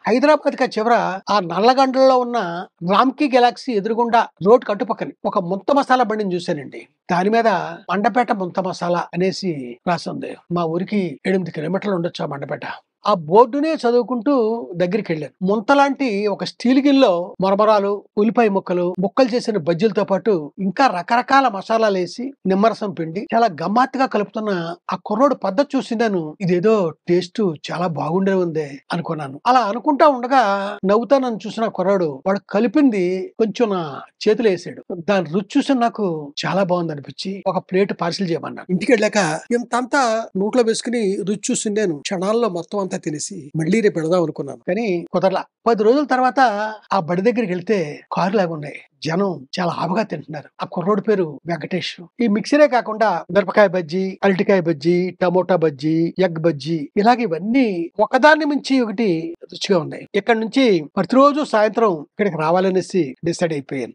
హైదరాబాద్ చివర ఆ నల్లగండలో ఉన్న రామ్కీ గెలాక్సీ ఎదురుగుండా రోడ్ కట్టుపక్కన ఒక ముంత మసాలా బండిని చూశానండి. దాని మీద మండపేట ముంత మసాలా అనేసి రాసింది. మా ఊరికి 8 కిలోమీటర్లు ఉండొచ్చు ఆ మండపేట. ఆ బోర్డునే చదువుకుంటూ దగ్గరికి వెళ్ళాను. ముంతలాంటి ఒక స్టీల్ గిన్నెలో మరమరాలు, ఉల్లిపాయ ముక్కలు చేసిన బజ్జీలతో పాటు ఇంకా రకరకాల మసాలాలు వేసి నిమ్మరసం పిండి చాలా గమ్మత్తుగా కలుపుతున్న ఆ కుర్రోడు పద్ధతి చూసిందాను. ఇదేదో టేస్ట్ చాలా బాగుండే ఉంది అనుకున్నాను. అలా అనుకుంటా ఉండగా నవ్వుతా నన్ను చూసిన కుర్రాడు వాడు కలిపింది కొంచెం నా చేతిలో వేసాడు. దాని రుచి చూసి నాకు చాలా బాగుంది అనిపించి ఒక ప్లేట్ పార్సిల్ చేయమన్నాను. ఇంటికి వెళ్ళాక ఇంతంతా నోట్లో వేసుకుని రుచి చూసిందాను. క్షణాల్లో మొత్తం అంతా తినేసి మళ్ళీ రేపు వెళదాం అనుకున్నాను. కానీ కుదరలా. 10 రోజుల తర్వాత ఆ బడి దగ్గరికి వెళ్తే కారు లాగున్నాయి. జనం చాలా ఆవుగా తింటున్నారు. ఆ కుర్రోడి పేరు వెంకటేష్. ఈ మిక్సరే కాకుండా మిరపకాయ బజ్జీ, అరటికాయ బజ్జీ, టమోటా బజ్జీ, ఎగ్ బజ్జీ ఇలాగ ఇవన్నీ ఒకదాన్ని మించి ఒకటి రుచిగా ఉన్నాయి. ఇక్కడ నుంచి ప్రతిరోజు సాయంత్రం ఇక్కడికి రావాలనేసి డిసైడ్ అయిపోయాను.